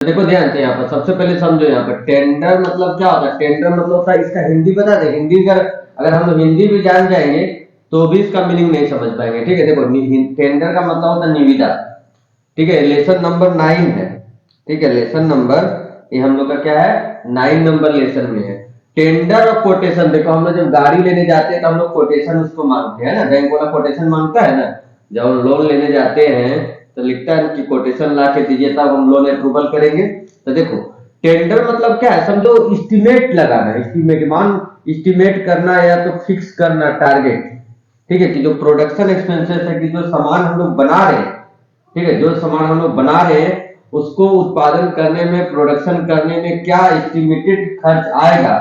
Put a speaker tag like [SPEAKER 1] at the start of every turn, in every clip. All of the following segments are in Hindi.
[SPEAKER 1] देखो ध्यान से यहाँ पर सबसे पहले समझो, यहाँ पर टेंडर मतलब क्या होता है। टेंडर मतलब होता है, इसका हिंदी बता दे। हिंदी का अगर हम लोग हिंदी भी जान जाएंगे तो भी इसका मीनिंग नहीं समझ पाएंगे। ठीक है, देखो टेंडर का मतलब होता है निविदा। ठीक है, लेसन नंबर 9 है। ठीक है, लेसन नंबर ये हम लोग का क्या है, 9 नंबर लेसन में है। टेंडर और कोटेशन, देखो हम लोग जब गाड़ी लेने जाते हैं तो हम लोग कोटेशन उसको मांगते हैं ना, बैंक वाला कोटेशन मांगता है ना। जब हम लोन लेने जाते हैं तो लिखता है कि कोटेशन ला के दीजिए तब हम लोन अप्रूवल करेंगे। तो देखो टेंडर मतलब क्या है, समझो एस्टिमेट लगाना, एस्टिमेट करना या तो फिक्स करना टारगेट। ठीक है, कि जो प्रोडक्शन एक्सपेंसेस है, कि जो सामान हम लोग बना रहे हैं, ठीक है, जो सामान हम लोग बना रहे हैं उसको उत्पादन करने में, प्रोडक्शन करने में क्या एस्टिमेटेड खर्च आएगा,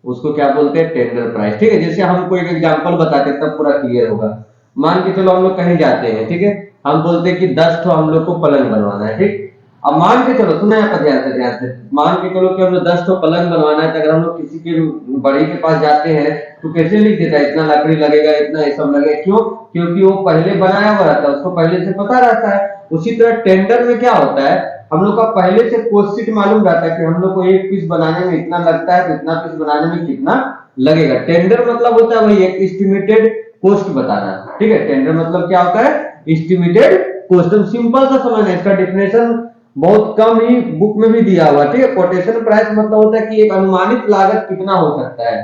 [SPEAKER 1] उसको क्या बोलते हैं, टेंडर प्राइस। ठीक है, जैसे हम कोई एग्जांपल बताते हैं तब पूरा क्लियर होगा। मान के चलो हम लोग कहीं जाते हैं, ठीक है, हम बोलते हैं कि 10 ठो हम लोग को पलंग बनवाना है। ठीक, अब मान के चलो, सुना यहाँ पर ध्यान से मान के चलो कि हम लोग 10 ठो पलंग बनवाना है। तो अगर हम लोग किसी के बड़ी के पास जाते हैं तो कैसे लिख देता है, इतना लकड़ी लगेगा, इतना ये सब लगेगा। क्यों? क्योंकि वो पहले बनाया हुआ रहता है, उसको पहले से पता रहता है। उसी तरह टेंडर में क्या होता है, हम लोग का पहले से कॉस्ट शीट मालूम रहता है कि हम लोग को एक पीस बनाने में इतना लगता है, तो इतना पीस बनाने में कितना लगेगा। टेंडर मतलब होता है वही एक एस्टिमेटेड कॉस्ट बताना। ठीक है, टेंडर मतलब क्या होता है, एस्टिमेटेड कॉस्ट। सिंपल सा समझना है, इसका डेफिनेशन बहुत कम ही बुक में भी दिया हुआ। ठीक है, कोटेशन प्राइस मतलब होता है कि एक अनुमानित लागत कितना हो सकता है।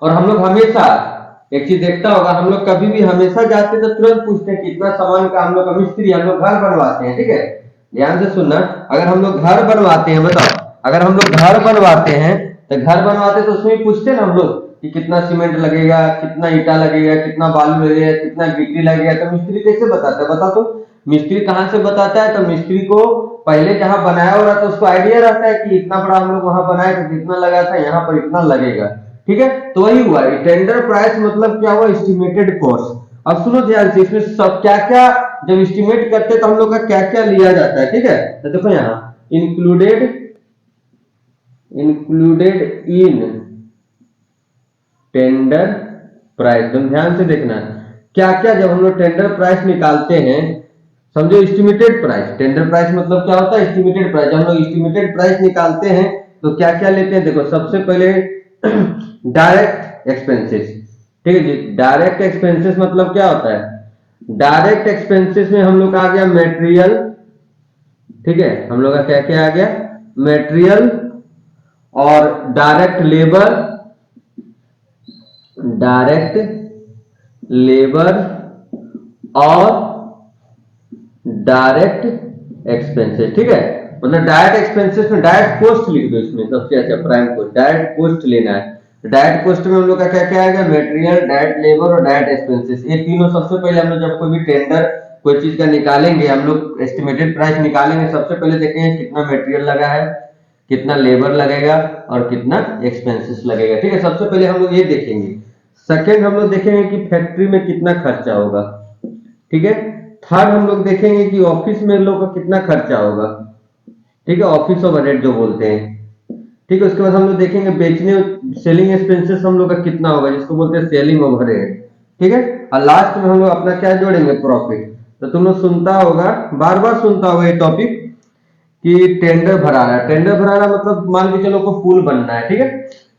[SPEAKER 1] और हम लोग हमेशा एक चीज देखता होगा, हम लोग कभी भी हमेशा जाते तो तुरंत पूछते हैं कितना सामान का। हम लोग का मिस्त्री, हम लोग घर बनवाते हैं, ठीक है, ध्यान से सुनना। अगर हम लोग घर बनवाते हैं, बताओ, अगर हम लोग घर बनवाते हैं तो घर बनवाते तो उसमें पूछते ना हम लोग कि कितना सीमेंट लगेगा, कितना ईटा लगेगा, कितना बालू लगेगा, कितना गिट्टी लगेगा। तो मिस्त्री कैसे बताता है, बता तो। मिस्त्री कहाँ से बताता है, तो मिस्त्री को पहले जहां बनाया हो रहा था उसको आइडिया रहता है कि इतना बड़ा हम लोग वहां बनाए तो कितना लगा था, यहाँ पर इतना लगेगा। ठीक है, तो वही हुआ टेंडर प्राइस मतलब क्या हुआ, एस्टिमेटेड कॉस्ट। अब सुनो ध्यान से, इसमें सब क्या क्या जब एस्टिमेट करते हैं तो हम लोग का क्या क्या लिया जाता है। ठीक है, तो देखो यहाँ included included in tender price, तुम ध्यान से देखना क्या क्या जब हम लोग टेंडर प्राइस निकालते हैं। समझो एस्टिमेटेड प्राइस, टेंडर प्राइस मतलब क्या होता है, एस्टिमेटेड प्राइस। जब हम लोग एस्टिमेटेड प्राइस निकालते हैं तो क्या क्या लेते हैं, देखो सबसे पहले डायरेक्ट एक्सपेंसेस। ठीक है जी, डायरेक्ट एक्सपेंसेस मतलब क्या होता है, डायरेक्ट एक्सपेंसेस में हम लोग का आ गया मटेरियल। ठीक है, हम लोग का क्या क्या आ गया, मटेरियल और डायरेक्ट लेबर, डायरेक्ट लेबर और डायरेक्ट एक्सपेंसेस। ठीक है, मतलब डायरेक्ट एक्सपेंसेस में डायरेक्ट कॉस्ट लिख दो इसमें सबसे अच्छा, प्राइम कॉस्ट, डायरेक्ट कॉस्ट लेना है। डायरेक्ट कॉस्ट में हम लोग का क्या क्या आएगा, मटेरियल, डायरेक्ट लेबर और डायरेक्ट एक्सपेंसेस। ये तीनों सबसे पहले हम लोग जब कोई भी टेंडर कोई चीज का निकालेंगे, हम लोग एस्टिमेटेड प्राइस निकालेंगे, सबसे पहले देखेंगे कितना मटेरियल लगा है, कितना लेबर लगेगा और कितना एक्सपेंसेस लगेगा। ठीक है, सबसे पहले हम लोग ये देखेंगे। सेकंड हम लोग देखेंगे कि फैक्ट्री में कितना खर्चा होगा। ठीक है, थर्ड हम लोग देखेंगे कि ऑफिस में लोग का कितना खर्चा होगा। ठीक है, ऑफिस ओवरहेड जो बोलते हैं। ठीक है, उसके बाद हम लोग देखेंगे बेचने, सेलिंग एक्सपेंसेस हम लोग का कितना होगा, जिसको बोलते हैं सेलिंग ओवरहेड। ठीक है, और लास्ट में हम लोग अपना क्या जोड़ेंगे, प्रॉफिट। तो तुम लोग सुनता होगा, बार बार सुनता होगा ये टॉपिक कि टेंडर भराना। टेंडर भराना मतलब मान के चलो को पुल बनना है। ठीक है,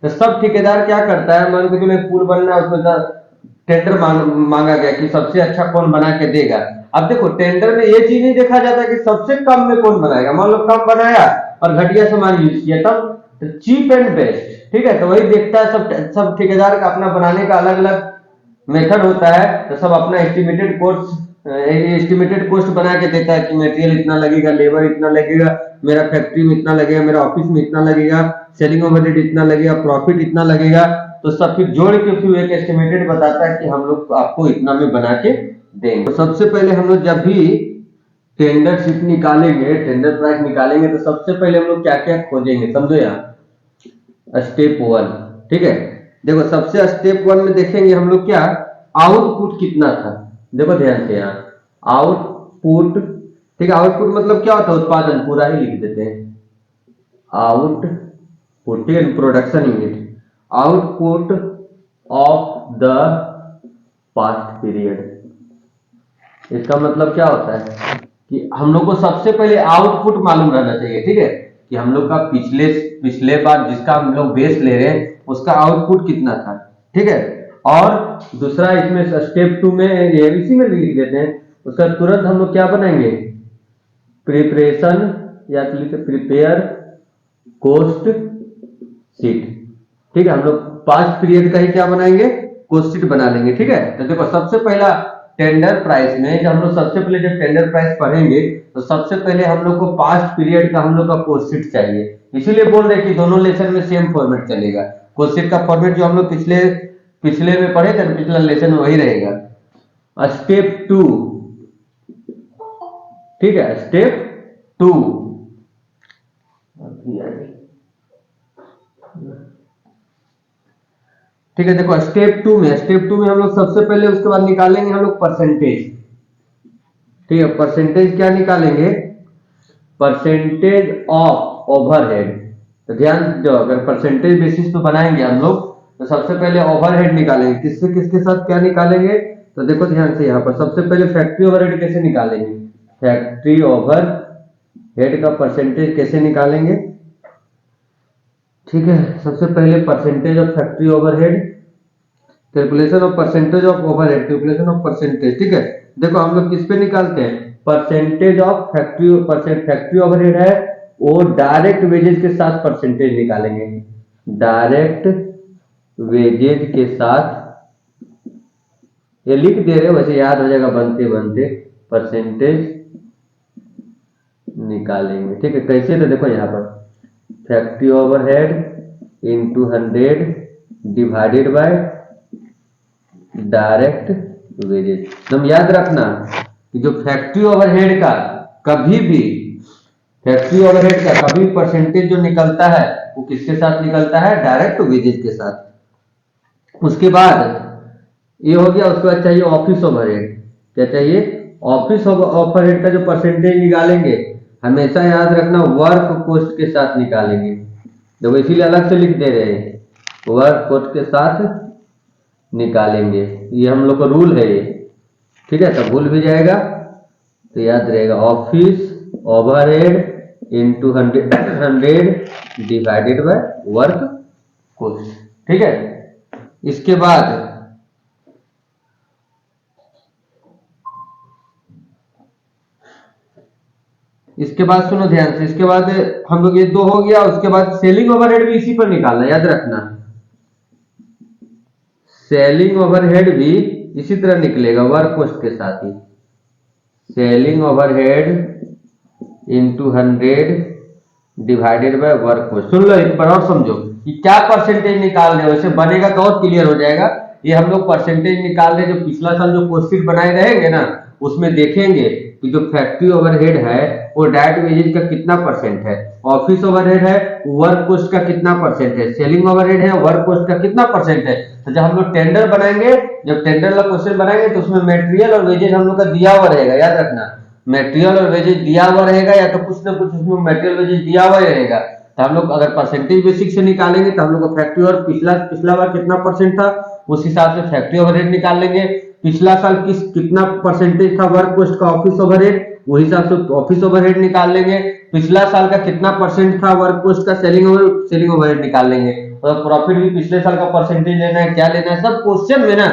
[SPEAKER 1] तो सब ठेकेदार क्या करता है, मान के चलो पुल बनना है, उसमें टेंडर मांगा गया कि सबसे अच्छा कौन बना के देगा। अब देखो टेंडर में ये चीज नहीं देखा जाता कि सबसे कम में कौन बनाएगा। मान लो कम बनाया और घटिया सामान यूज किया, तब चीप एंड बेस्ट। ठीक है, तो वही देखता है, सब ठेकेदार का अपना बनाने का अलग अलग मेथड होता है। तो सब अपना एस्टिमेटेड कॉस्ट बना के देता है कि मटेरियल इतना लगेगा, लेबर इतना लगेगा, मेरा फैक्ट्री में इतना लगेगा, मेरा ऑफिस में इतना लगेगा, सेलिंग ओवरहेड इतना लगेगा, प्रॉफिट इतना लगेगा। तो सब फिर जोड़ के फिर एक एस्टिमेटेड बताता है कि हम लोग आपको इतना में बना के देंगे। तो सबसे पहले हम लोग जब भी टेंडर शीट निकालेंगे, टेंडर प्राइस निकालेंगे, तो सबसे पहले हम लोग क्या क्या खोजेंगे, समझो यहाँ स्टेप वन। ठीक है, देखो सबसे स्टेप वन में देखेंगे हम लोग क्या, आउटपुट कितना था। देखो ध्यान से यहाँ आउटपुट। ठीक है, आउटपुट मतलब क्या होता है, उत्पादन, पूरा ही लिख देते हैं आउटपुट। ठीक है, production unit, output of the past period. इसका मतलब क्या होता है कि हम लोग को सबसे पहले आउटपुट मालूम रहना चाहिए, ठीक है, कि हम लोग का पिछले पिछले बार जिसका हम लोग बेस ले रहे हैं उसका आउटपुट कितना था, ठीक है। और दूसरा इसमें स्टेप 2 में ये इसी में लिख देते हैं, उसका तुरंत हम लोग क्या बनाएंगे, प्रिपरेशन या प्रिपेयर कॉस्ट शीट, ठीक है। हम लोग 5 पीरियड का ही क्या बनाएंगे, कॉस्ट शीट बना लेंगे, ठीक है। तो देखो सबसे पहला टेंडर प्राइस में जब हम लोग सबसे पहले जब टेंडर प्राइस पढ़ेंगे तो सबसे पहले हम लोग को 5 पीरियड का हम लोग का कॉस्ट शीट चाहिए, इसीलिए बोल रहे कि दोनों लेसन में सेम फॉर्मेट चलेगा। कॉस्ट शीट का फॉर्मेट जो हम लोग पिछले पिछले में पढ़े थे, पिछला लेसन में वही रहेगा। स्टेप 2, ठीक है, स्टेप 2, ठीक है। देखो स्टेप 2 में हम लोग सबसे पहले उसके बाद निकालेंगे हम लोग परसेंटेज, ठीक है। परसेंटेज क्या निकालेंगे, परसेंटेज ऑफ ओवरहेड। तो ध्यान दो, अगर परसेंटेज बेसिस पे बनाएंगे हम लोग तो सबसे पहले ओवरहेड निकालेंगे, किससे किसके साथ क्या निकालेंगे, तो देखो ध्यान से यहाँ पर सबसे पहले फैक्ट्री ओवरहेड कैसे निकालेंगे, फैक्ट्री ओवरहेड का परसेंटेज कैसे निकालेंगे, ठीक है। सबसे पहले percentage of factory overhead, calculation of percentage of overhead, calculation of percentage, ठीक है। देखो हम लोग किस पे निकालते हैं, परसेंटेज ऑफ फैक्ट्री ओवरहेड है वो डायरेक्ट वेजेज के साथ परसेंटेज निकालेंगे, डायरेक्ट वेजेज के साथ, ये लिख दे रहे हो वैसे याद हो जाएगा बनते बनते, परसेंटेज निकालेंगे, ठीक है। कैसे, तो देखो यहाँ पर factory overhead into 100 divided by direct wages. तुम याद रखना कि जो फैक्ट्री ओवरहेड का कभी भी परसेंटेज जो निकलता है वो किसके साथ निकलता है, डायरेक्ट वेजेज के साथ। उसके बाद ये हो गया, उसके बाद चाहिए ऑफिस ओवरहेड, क्या चाहिए, ऑफिस ओवरहेड का जो परसेंटेज निकालेंगे हमेशा याद रखना वर्क कॉस्ट के साथ निकालेंगे, देखो इसीलिए अलग से लिख दे रहे हैं, वर्क कॉस्ट के साथ निकालेंगे, ये हम लोग का रूल है ये, ठीक है। तो भूल भी जाएगा तो याद रहेगा, office overhead into 100 divided by work cost, ठीक है। इसके बाद सुनो ध्यान से, इसके बाद हम लोग ये 2 हो गया, उसके बाद सेलिंग ओवरहेड भी इसी पर निकालना, याद रखना सेलिंग ओवरहेड भी इसी तरह निकलेगा वर्क कॉस्ट के साथ ही, selling overhead into 100 divided by work cost. सुन लो एक बार और समझो कि क्या परसेंटेज निकाल रहे हो, इसे बनेगा तो और क्लियर हो जाएगा। ये हम लोग परसेंटेज निकाल रहे, जो पिछला साल जो कॉस्ट शीट बनाए रहेंगे ना उसमें देखेंगे कि जो फैक्ट्री ओवरहेड है वो डायरेक्ट वेजेज का कितना परसेंट है, ऑफिस ओवरहेड है वर्क कॉस्ट का कितना परसेंट है, सेलिंग ओवरहेड है वर्क कॉस्ट का कितना परसेंट है। तो जब हम लोग टेंडर बनाएंगे, जब टेंडर वाला क्वेश्चन बनाएंगे तो उसमें मेटेरियल और वेजेज हम लोग का दिया हुआ रहेगा, याद रखना मेटेरियल और वेजेज दिया हुआ रहेगा, या तो कुछ ना कुछ उसमें मेटेरियल वेजेज दिया हुआ ही रहेगा। तो हम लोग अगर परसेंटेज बेसिक से निकालेंगे तो हम लोग का फैक्ट्री और पिछला बार कितना परसेंट था उस हिसाब से फैक्ट्री ओवरहेड निकाल लेंगे, पिछला साल कितना परसेंटेज था वर्क कॉस्ट का ऑफिस ओवरहेड, वही हिसाब से ऑफिस ओवरहेड निकाल लेंगे, पिछला साल का कितना परसेंट था वर्क कॉस्ट का सेलिंग ओवरहेड निकाल लेंगे, और प्रॉफिट भी पिछले साल का परसेंटेज लेना है, क्या लेना है, सब क्वेश्चन में ना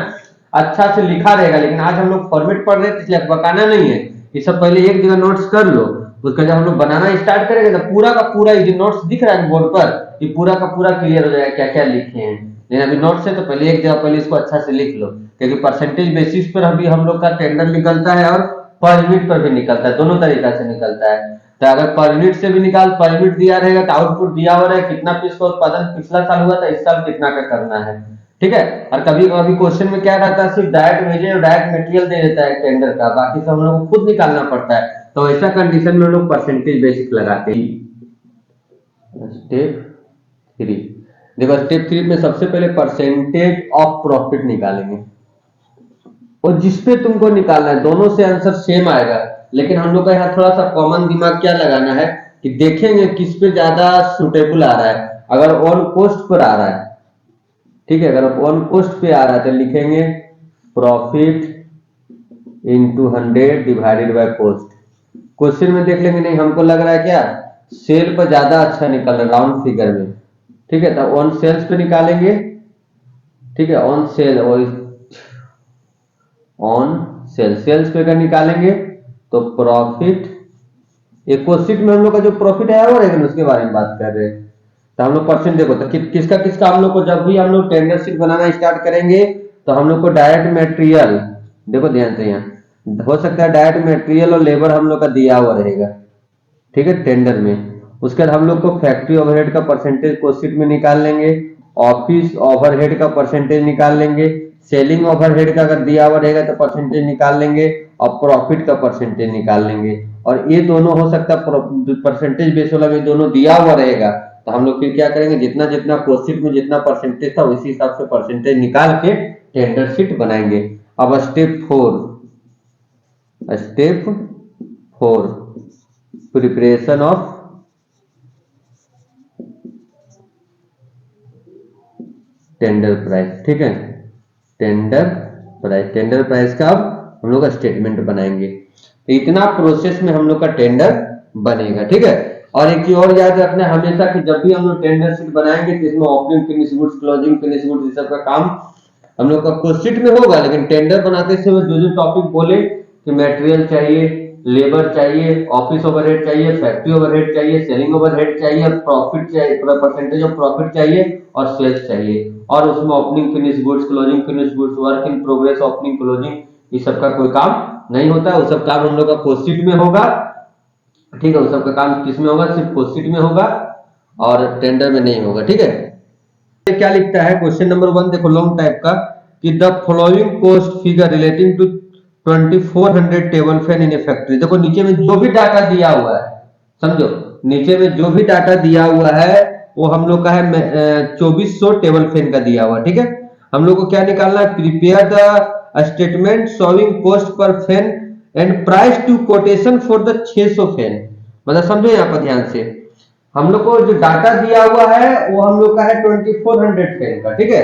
[SPEAKER 1] अच्छा से लिखा रहेगा। लेकिन आज हम लोग फॉर्मेट पढ़ रहे हैं इसलिए बकाना नहीं है, ये सब पहले एक जगह नोट्स कर लो, उसका जब हम लोग बनाना स्टार्ट करेंगे तो पूरा का पूरा ये जो नोट्स दिख रहा है बोर्ड पर ये पूरा का पूरा क्लियर हो जाएगा क्या क्या लिखे हैं। लेकिन अभी नोट्स है तो पहले एक जगह पहले इसको अच्छा से लिख लो, क्योंकि परसेंटेज बेसिस पर अभी हम लोग का टेंडर निकलता है और पर यूनिट पर भी निकलता है, दोनों तरीका से निकलता है। तो अगर पर यूनिट से भी पर यूनिट दिया रहेगा तो आउटपुट दिया हो रहा है कितना पीस का उत्पादन पिछला साल हुआ था, इस साल कितना का करना है, ठीक है। और कभी कभी क्वेश्चन में क्या रहता है, सिर्फ डायरेक्ट वेजेज और डायरेक्ट मटेरियल दे देता है टेंडर का, बाकी सब हम लोग को खुद निकालना पड़ता है। तो ऐसा कंडीशन में लोग परसेंटेज बेसिक लगाते हैं। स्टेप 3, देखो स्टेप 3 में सबसे पहले परसेंटेज ऑफ प्रॉफिट निकालेंगे, और जिसपे तुमको निकालना है दोनों से आंसर सेम आएगा, लेकिन हम लोग का यहाँ थोड़ा सा कॉमन दिमाग क्या लगाना है कि देखेंगे किस पे ज्यादा सुटेबल आ रहा है। अगर ऑन कॉस्ट पर आ रहा है, ठीक है, अगर ऑन कॉस्ट पे आ रहा है तो लिखेंगे profit into 100 divided by cost, question में देख लेंगे, नहीं हमको लग रहा है क्या सेल पर ज्यादा अच्छा निकल रहा है राउंड फिगर में, ठीक है, तो ऑन सेल्स पे निकालेंगे, ठीक है, ऑन सेल और ऑन सेल्स पे अगर निकालेंगे तो प्रॉफिट, एक क्वेश्चन में हम लोग का जो प्रॉफिट आया हुआ है उसके बारे में बात कर रहे हैं। तो हम लोग परसेंट देखो तो किसका किसका हम लोग को, जब भी हम लोग टेंडर शीट बनाना स्टार्ट करेंगे तो हम लोग को डायरेक्ट मटेरियल, देखो ध्यान से, यहाँ हो सकता है डायरेक्ट मटेरियल और लेबर हम लोग का दिया हुआ रहेगा, ठीक है, टेंडर में। उसके बाद हम लोग को फैक्ट्री ओवरहेड का परसेंटेज क्वेश्चन में निकाल लेंगे, ऑफिस ओवरहेड का परसेंटेज निकाल लेंगे, सेलिंग ओवरहेड का अगर दिया हुआ रहेगा तो परसेंटेज निकाल लेंगे, और प्रॉफिट का परसेंटेज निकाल लेंगे। और ये दोनों हो सकता है परसेंटेज बेस वाला में दोनों दिया हुआ रहेगा, तो हम लोग फिर क्या करेंगे, जितना जितना क्वेश्चन में जितना परसेंटेज था उसी हिसाब से परसेंटेज निकाल के टेंडर शीट बनाएंगे। अब step 4 preparation of tender price, ठीक है, टेंडर प्राइस का अब हम लोग का स्टेटमेंट बनाएंगे। तो इतना प्रोसेस में हम लोग का टेंडर बनेगा, ठीक है। और एक चीज और याद रखना है हमेशा कि जब भी हम लोग टेंडर शीट बनाएंगे तो इसमें opening finish goods, closing finish goods, इस सब का काम हम लोग का क्वेश्चन में होगा, लेकिन टेंडर बनाते समय जो जो टॉपिक बोले कि मटेरियल चाहिए, लेबर चाहिए, ऑफिस ओवरहेड चाहिए, फैक्ट्री ओवरहेड चाहिए, सेलिंग ओवरहेड चाहिए, प्रॉफिट चाहिए, परसेंटेज ऑफ प्रॉफिट चाहिए और सेल्स चाहिए, और उसमें opening finish goods, closing finish goods, work in progress, opening closing, इस सब का कोई काम नहीं होता। वो सब काम हम लोग का क्वेश्चन में होगा, ठीक है, वो सब का काम किस में होगा, सिर्फ क्वेश्चन में होगा और टेंडर में नहीं होगा, ठीक है। क्या लिखता है क्वेश्चन नंबर 1, देखो लॉन्ग टाइप का, कि the following cost figure relating to 2400 table fan in a factory. देखो नीचे में जो भी डाटा दिया हुआ है, समझो नीचे में जो भी डाटा दिया हुआ है वो हम लोग का है 2400 टेबल फैन का दिया हुआ, ठीक है। हम लोग को क्या निकालना है, prepare the statement showing cost per fan and price to quotation for the 600 fan. मतलब समझो यहाँ पर ध्यान से, हम लोग को जो डाटा दिया हुआ है वो हम लोग का है 2400 फैन का, ठीक है,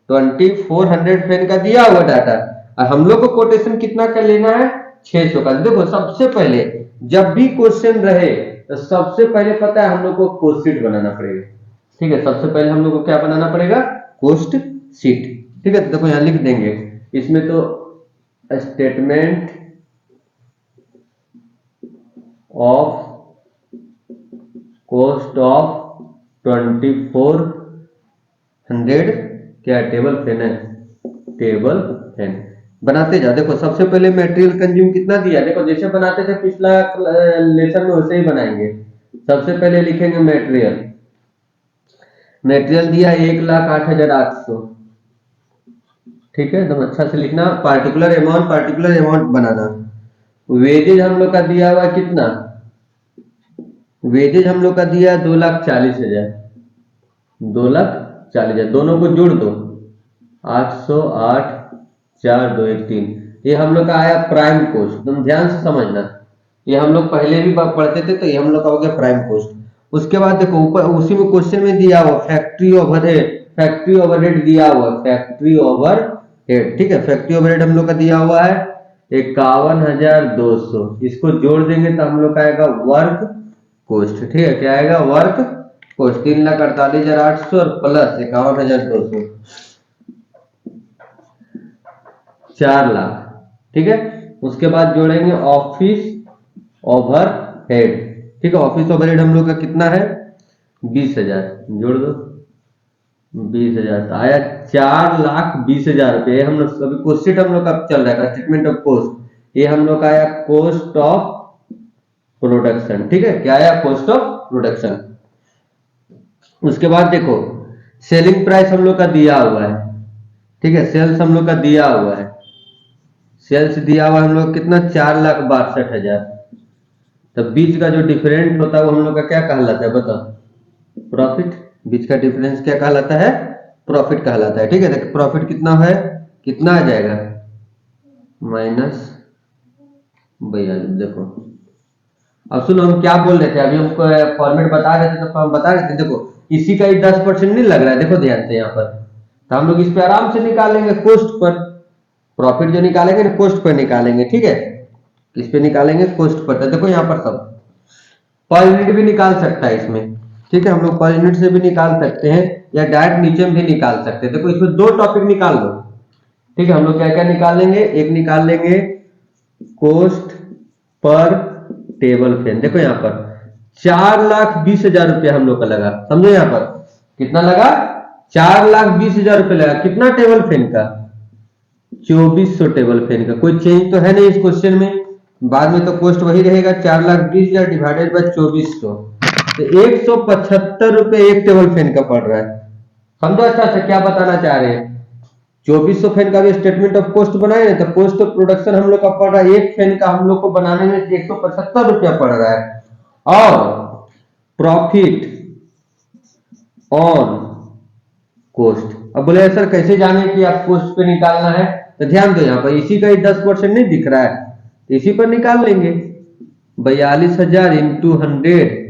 [SPEAKER 1] 2400 फैन का दिया हुआ डाटा, और हम लोग को कोटेशन कितना का लेना है, 600 का। देखो सबसे पहले जब भी क्वेश्चन रहे तो सबसे पहले पता है हम लोग को कोस्ट शीट बनाना पड़ेगा, ठीक है, सबसे पहले हम लोग को क्या बनाना पड़ेगा, कोस्ट शीट, ठीक है। तो देखो यहाँ लिख देंगे इसमें, तो स्टेटमेंट ऑफ कॉस्ट ऑफ 2400 क्या है, टेबल फैन है, टेबल फैन बनाते जा। देखो सबसे पहले मटेरियल कंज्यूम कितना दिया, देखो जैसे बनाते थे पिछला लेसन में वैसे ही बनाएंगे। सबसे पहले लिखेंगे मटेरियल दिया 1,08,800, ठीक है, एकदम अच्छा से लिखना, पार्टिकुलर अमाउंट बनाना। वेजेज हम लोग का दिया हुआ कितना, वेजेज हम लोग का दिया 2,40,000, 2,40,000, दोनों को जोड़ दो, 808 4213, ये हम लोग का आया प्राइम कॉस्ट। तुम ध्यान से समझना, ये हम लोग पहले भी पढ़ते थे, तो ये हम लोग का हो गया प्राइम कॉस्ट। उसके बाद देखो ऊपर उसी में क्वेश्चन में दिया हुआ फैक्ट्री ओवरहेड दिया हुआ, फैक्ट्री ओवरहेड, ठीक है, फैक्ट्री ओवरहेड हम लोग का दिया हुआ है 51,200, इसको जोड़ देंगे तो हम लोग का आएगा वर्क कॉस्ट, ठीक है, क्या आएगा, वर्क कॉस्ट 3,48,800 और प्लस 51,200, 4 लाख, ठीक है। उसके बाद जोड़ेंगे ऑफिस ओवरहेड, ठीक है, ऑफिस ओवरहेड हम लोग का कितना है 20,000, जोड़ दो 20,000, तो आया 4,20,000 रुपये। हम लोग अभी क्वेश्चन हम लोग का चल रहा है स्टेटमेंट ऑफ कॉस्ट, ये हम लोग का आया कॉस्ट ऑफ प्रोडक्शन, ठीक है, क्या आया, कॉस्ट ऑफ प्रोडक्शन। उसके बाद देखो सेलिंग प्राइस हम लोग का दिया हुआ है, ठीक है, सेल्स हम लोग का दिया हुआ है, सेल्स दिया हुआ हम लोग कितना 4,62,000, तो बीच का जो डिफरेंट होता है वो हम लोग का क्या कहलाता है, बताओ, प्रॉफिट। बीच का डिफरेंस क्या कहलाता है, प्रॉफिट कहलाता है, ठीक है। देखो प्रॉफिट कितना है, कितना आ जाएगा, -42। देखो अब सुनो हम क्या बोल रहे थे, अभी हमको फॉर्मेट बता रहे थे, तो हम बता रहे थे, देखो इसी का ही 10% नहीं लग रहा है, देखो ध्यान से यहाँ पर, तो हम लोग इस पे आराम से निकालेंगे, कॉस्ट पर, प्रॉफिट जो निकालेंगे ना कॉस्ट पर निकालेंगे, ठीक है। किस पे निकालेंगे, कोस्ट पर। देखो यहाँ पर सब पर यूनिट भी निकाल सकता है इसमें, ठीक है, हम लोग पर यूनिट से भी निकाल सकते हैं या डायरेक्ट नीचे में भी निकाल सकते हैं। देखो इसमें दो टॉपिक निकाल दो, ठीक है। हम लोग क्या क्या निकाल लेंगे, एक निकाल लेंगे कोस्ट पर टेबल फैन। देखो यहाँ पर 4,20,000 रुपया हम लोग का लगा, समझो यहाँ पर कितना लगा, 4,20,000 रुपया लगा। कितना टेबल फैन का, 2400 टेबल फैन का। कोई चेंज तो है नहीं इस क्वेश्चन में, बाद में तो कॉस्ट वही रहेगा, 4,20,000 डिवाइडेड बाय 2400, तो 175 रुपये एक टेबल फैन का पड़ रहा है। समझो अच्छा अच्छा क्या बताना चाह रहे हैं। 2400 फैन का भी स्टेटमेंट ऑफ कॉस्ट बनाए ना, तो कॉस्ट ऑफ प्रोडक्शन हम लोग का पड़ रहा है, एक फैन का हम लोग को बनाने में 175 रुपया पड़ रहा है। और प्रॉफिट ऑन कॉस्ट, अब बोले सर कैसे जाने कि आप कॉस्ट पे निकालना है, तो ध्यान दो यहाँ पर इसी का ही 10% नहीं दिख रहा है, तो इसी पर निकाल लेंगे। 42,000 इंटू 100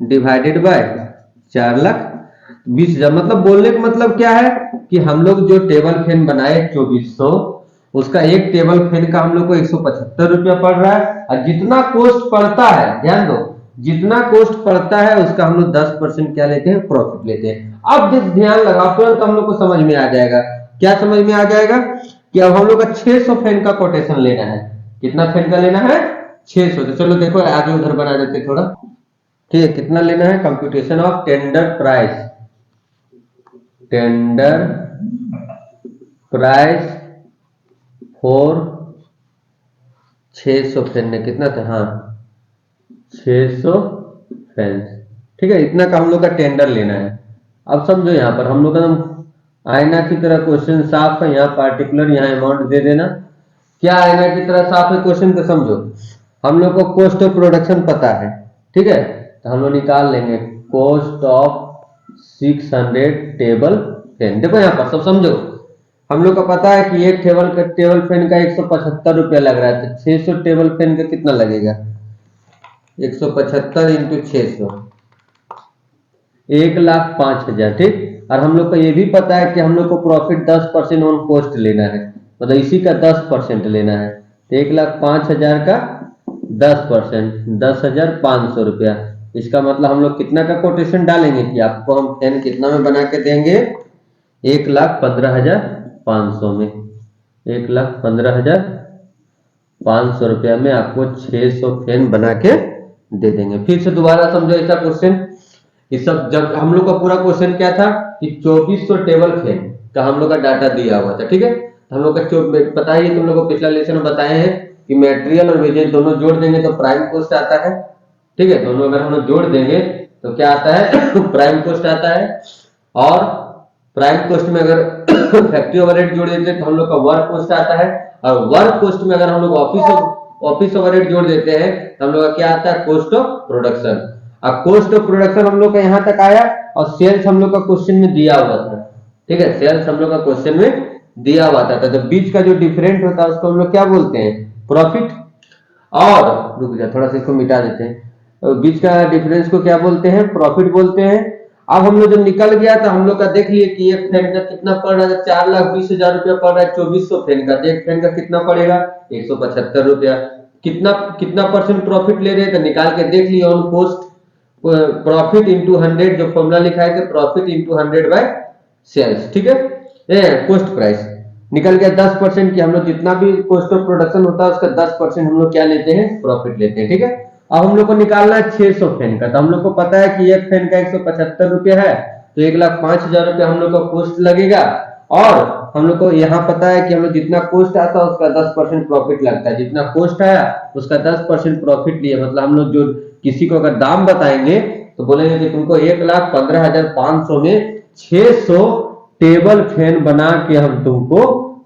[SPEAKER 1] डिवाइडेड बाय 4,20,000। मतलब बोलने का मतलब क्या है कि हम लोग जो टेबल फैन बनाए 2400, उसका एक टेबल फैन का हम लोग को 175 रुपया पड़ रहा है, और जितना कॉस्ट पड़ता है, ध्यान दो, जितना कॉस्ट पड़ता है उसका हम लोग 10% क्या लेते हैं, प्रॉफिट लेते हैं। अब ध्यान लगाओ, तुरंत हम लोग को समझ में आ जाएगा। क्या समझ में आ जाएगा कि अब हम लोग का 600 फैन का कोटेशन लेना है। कितना फैन का लेना है, 600। तो चलो देखो आगे उधर बना देते थोड़ा, ठीक है। कितना लेना है, computation of tender price, tender price for 600 fan ने कितना था, हाँ 600 फैन, ठीक है। इतना का हम लोग का टेंडर लेना है। अब समझो यहाँ पर हम लोग का आईना की तरह क्वेश्चन साफ है, यहाँ पार्टिकुलर यहाँ अमाउंट दे देना। क्या आईना की तरह साफ है क्वेश्चन को, समझो हम लोग को कॉस्ट ऑफ प्रोडक्शन पता है, ठीक है, तो हम लोग निकाल लेंगे कॉस्ट ऑफ 600 टेबल फैन। देखो यहाँ पर सब समझो, हम लोग को पता है कि एक टेबल फैन का 175 रुपया लग रहा है, तो 600 टेबल फैन का कितना लगेगा, 175 इंटू 600, 1,05,000, ठीक। और हम लोग को ये भी पता है कि हम लोग को प्रॉफिट 10% ऑन कॉस्ट लेना है, मतलब इसी का 10% लेना है, तो 1,05,000 का 10%, 10,500 रुपया। इसका मतलब हम लोग कितना का कोटेशन डालेंगे कि आपको हम फैन कितना में बना के देंगे, 1,15,500 में, 1,15,500 रुपया में आपको 600 फैन बना के दे देंगे। फिर से दोबारा समझो ऐसा क्वेश्चन, इस सब जब हम लोग का पूरा क्वेश्चन क्या था कि 2400 टेबल फैन का हम लोग का डाटा दिया हुआ था, ठीक है। हम लोग का पता ही तुम लोग को पिछला लेसन में बताए हैं कि मटेरियल और वेजेस दोनों जोड़ देंगे तो प्राइम कॉस्ट आता है, ठीक है। दोनों अगर हम लोग जोड़ देंगे तो क्या आता है प्राइम कॉस्ट आता है। और प्राइम कॉस्ट में अगर फैक्ट्री ओवरहेड जोड़ देते हैं तो हम लोग का वर्क कॉस्ट आता है, और वर्क कॉस्ट में अगर हम लोग ऑफिस ओवरहेड जोड़ देते हैं तो हम लोग का क्या आता है, कॉस्ट ऑफ प्रोडक्शन। अब कॉस्ट ऑफ प्रोडक्शन हम लोग का यहाँ तक आया, और सेल्स हम लोग का क्वेश्चन में दिया हुआ था, ठीक है, सेल्स हम लोग का क्वेश्चन में दिया हुआ था। तो बीच का जो डिफरेंट होता है उसको हम लोग क्या बोलते हैं, प्रॉफिट। और रुक जा थोड़ा सा इसको मिटा देते हैं, बीच का डिफरेंस को क्या बोलते हैं, प्रॉफिट बोलते हैं। अब हम लोग जब निकल गया तो हम लोग का देख लिए कि एक फैन का कितना पड़ रहा है, 4,20,000 रुपया पड़ रहा है 2400 फैन का, तो एक फैन का कितना पड़ेगा, 175 रुपया। कितना कितना परसेंट प्रॉफिट ले रहे हैं तो निकाल के देख लिया, ऑन कॉस्ट प्रॉफिट इंटू 100, जो फॉर्मूला लिखा है कि प्रॉफिट इंटू 100 बाय सेल्स, ठीक है। कॉस्ट प्राइस निकल गया 10% की, हम लोग जितना भी कॉस्ट ऑफ प्रोडक्शन होता है उसका 10% हम लोग क्या लेते हैं, प्रॉफिट लेते हैं, ठीक है। अब हम लोग को निकालना है 600 फैन का, तो हम लोग को पता है कि एक फैन का 175 रुपया है, तो 1,05,000 रुपया हम लोग का कॉस्ट लगेगा। और हम लोग को यहाँ पता है कि हम लोग जितना कॉस्ट आता है उसका 10% प्रॉफिट लगता है, जितना कॉस्ट आया उसका 10% प्रॉफिट लिए। मतलब हम लोग जो किसी को अगर दाम बताएंगे तो बोलेंगे कि तुमको 1,15,500 में 600 टेबल फैन बना के हम तुमको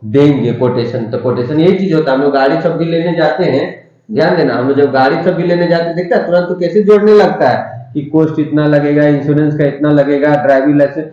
[SPEAKER 1] देंगे कोटेशन। तो कोटेशन यही चीज होता है, हम लोग गाड़ी सब भी लेने जाते हैं, ध्यान देना, हम जब गाड़ी सब भी लेने जाते हैं देखता है तुरंत तो कैसे जोड़ने लगता है कि कॉस्ट इतना लगेगा, इंश्योरेंस का इतना लगेगा, ड्राइविंग लाइसेंस,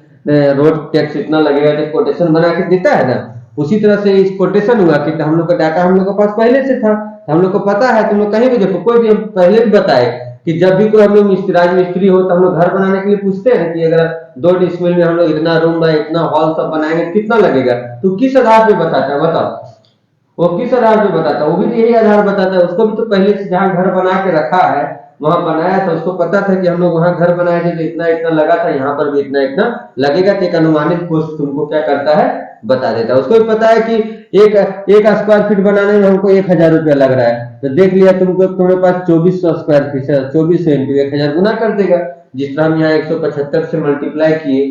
[SPEAKER 1] रोड टैक्स इतना लगेगा, तो कोटेशन बना के देता है ना। उसी तरह से इस कोटेशन हुआ कि हम लोग का डाटा हम लोग के पास पहले से था, हम लोग को पता है। तुम लोग कहीं भी देखो, कोई भी हम पहले भी बताए कि जब भी कोई हम लोग राजमिस्त्री हो तो हम लोग घर बनाने के लिए पूछते हैं कि अगर 2 डिसमिल में हम लोग इतना रूम इतना हॉल सब बनाएंगे कितना लगेगा, तो किस आधार पे बताता है बताओ, वो किस आधार पे बताता है? वो भी तो यही आधार बताता है। उसको भी तो पहले से जहाँ घर बना के रखा है वहां बनाया था, उसको पता था कि हम लोग वहां घर बनाए थे तो इतना इतना लगा था, यहाँ पर भी इतना इतना लगेगा। तो एक अनुमानित कॉस्ट तुमको क्या करता है, बता देता है। उसको भी पता है कि एक एक स्क्वायर फीट बनाने में हमको 1,000 रुपया लग रहा है, तो देख लिया तुमको, तुम्हारे पास 2400 स्क्वायर फीट है, 2400 इंटू 1,000 गुना कर देगा। जिस तरह हम यहाँ 175 से मल्टीप्लाई किए